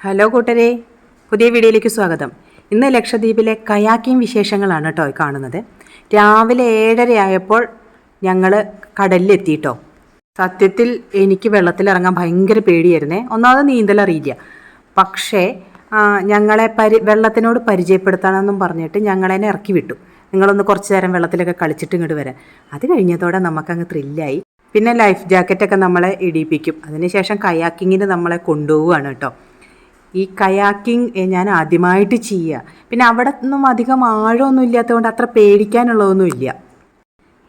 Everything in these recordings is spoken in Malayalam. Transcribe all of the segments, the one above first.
ഹലോ കൂട്ടരെ, പുതിയ വീഡിയോയിലേക്ക് സ്വാഗതം. ഇന്ന് ലക്ഷദ്വീപിലെ കയാക്കിംഗ് വിശേഷങ്ങളാണ് കേട്ടോ കാണുന്നത്. രാവിലെ 7:30 ആയപ്പോൾ ഞങ്ങൾ കടലിലെത്തിയിട്ടോ. സത്യത്തിൽ എനിക്ക് വെള്ളത്തിലിറങ്ങാൻ ഭയങ്കര പേടിയായിരുന്നേ. ഒന്നാമത് നീന്തലറിയില്ല. പക്ഷേ ഞങ്ങളെ വെള്ളത്തിനോട് പരിചയപ്പെടുത്തണമെന്നും പറഞ്ഞിട്ട് ഞങ്ങളെ ഇറക്കി വിട്ടു. നിങ്ങളൊന്ന് കുറച്ച് നേരം വെള്ളത്തിലൊക്കെ കളിച്ചിട്ട് ഇങ്ങോട്ട് വരാൻ. അത് കഴിഞ്ഞതോടെ നമുക്കങ്ങ് ത്രില്ലായി. പിന്നെ ലൈഫ് ജാക്കറ്റൊക്കെ നമ്മളെ ഇടിയിപ്പിക്കും. അതിനുശേഷം കയാക്കിങ്ങിന് നമ്മളെ കൊണ്ടുപോവുകയാണ് കേട്ടോ. ഈ കയാക്കിംഗ് ഞാൻ ആദ്യമായിട്ട് ചെയ്യുക. പിന്നെ അവിടെ ഒന്നും അധികം ആഴമൊന്നും ഇല്ലാത്തതുകൊണ്ട് അത്ര പേടിക്കാനുള്ളതൊന്നുമില്ല.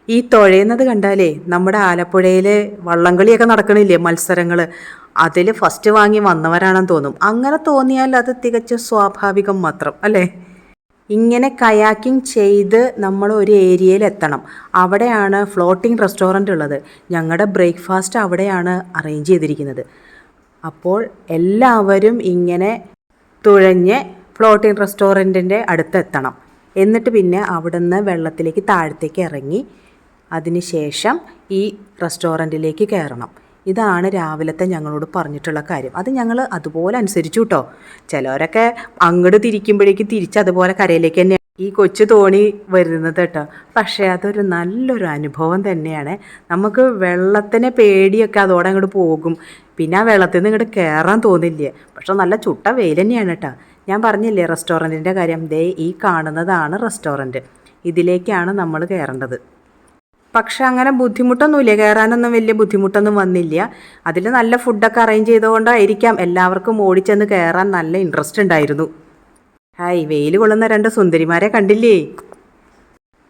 ഈ തുഴയുന്നത് കണ്ടാലേ നമ്മുടെ ആലപ്പുഴയിൽ വള്ളംകളിയൊക്കെ നടക്കണില്ലേ, മത്സരങ്ങൾ, അതിൽ ഫസ്റ്റ് വാങ്ങി വന്നവരാണെന്ന് തോന്നും. അങ്ങനെ തോന്നിയാൽ അത് തികച്ച സ്വാഭാവികം മാത്രം അല്ലേ. ഇങ്ങനെ കയാക്കിംഗ് ചെയ്ത് നമ്മൾ ഒരു ഏരിയയിൽ എത്തണം. അവിടെയാണ് ഫ്ലോട്ടിംഗ് റെസ്റ്റോറൻ്റ് ഉള്ളത്. ഞങ്ങളുടെ ബ്രേക്ക്ഫാസ്റ്റ് അവിടെയാണ് അറേഞ്ച് ചെയ്തിരിക്കുന്നത്. അപ്പോൾ എല്ലാവരും ഇങ്ങനെ തുഴഞ്ഞ് ഫ്ലോട്ടിംഗ് റെസ്റ്റോറൻറ്റിൻ്റെ അടുത്തെത്തണം. എന്നിട്ട് പിന്നെ അവിടുന്ന് വെള്ളത്തിലേക്ക് താഴത്തേക്ക് ഇറങ്ങി അതിനുശേഷം ഈ റെസ്റ്റോറൻറ്റിലേക്ക് കയറണം. ഇതാണ് രാവിലത്തെ ഞങ്ങളോട് പറഞ്ഞിട്ടുള്ള കാര്യം. അത് ഞങ്ങൾ അതുപോലെ അനുസരിച്ചു കേട്ടോ. ചിലവരൊക്കെ അങ്ങോട്ട് തിരിക്കുമ്പോഴേക്കും അതുപോലെ കരയിലേക്ക് തന്നെ ഈ കൊച്ചു തോണി വരുന്നത് കേട്ടോ. പക്ഷേ അതൊരു നല്ലൊരു അനുഭവം തന്നെയാണ്. നമുക്ക് വെള്ളത്തിനെ പേടിയൊക്കെ അതോടെ അങ്ങോട്ട് പോകും. പിന്നെ ആ വെള്ളത്തിൽ നിന്ന് ഇങ്ങോട്ട് കയറാൻ തോന്നില്ല. പക്ഷെ നല്ല ചുട്ട വെയിൽ തന്നെയാണ് കേട്ടോ. ഞാൻ പറഞ്ഞില്ലേ റെസ്റ്റോറൻറ്റിൻ്റെ കാര്യം. ദേ ഈ കാണുന്നതാണ് റെസ്റ്റോറൻറ്റ്. ഇതിലേക്കാണ് നമ്മൾ കയറേണ്ടത്. പക്ഷെ അങ്ങനെ ബുദ്ധിമുട്ടൊന്നുമില്ല, കയറാനൊന്നും വലിയ ബുദ്ധിമുട്ടൊന്നും വന്നില്ല. അതിൽ നല്ല ഫുഡൊക്കെ അറേഞ്ച് ചെയ്തുകൊണ്ടായിരിക്കാം എല്ലാവർക്കും ഓടിച്ചെന്ന് കയറാൻ നല്ല ഇൻട്രസ്റ്റ് ഉണ്ടായിരുന്നു. ഹായ്, വെയിൽ കൊള്ളുന്ന 2 സുന്ദരിമാരെ കണ്ടില്ലേ.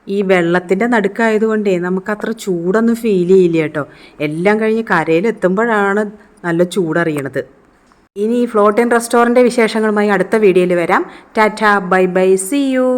ഈ വെള്ളത്തിൻ്റെ നടുക്കായതുകൊണ്ടേ നമുക്കത്ര ചൂടൊന്നും ഫീൽ ചെയ്യില്ല കേട്ടോ. എല്ലാം കഴിഞ്ഞ് കരയിലെത്തുമ്പോഴാണ് നല്ല ചൂടറിയണത്. ഇനി ഈ ഫ്ലോട്ടിംഗ് റെസ്റ്റോറൻറ്റ് വിശേഷങ്ങളുമായി അടുത്ത വീഡിയോയിൽ വരാം. Tata, bye bye, see U.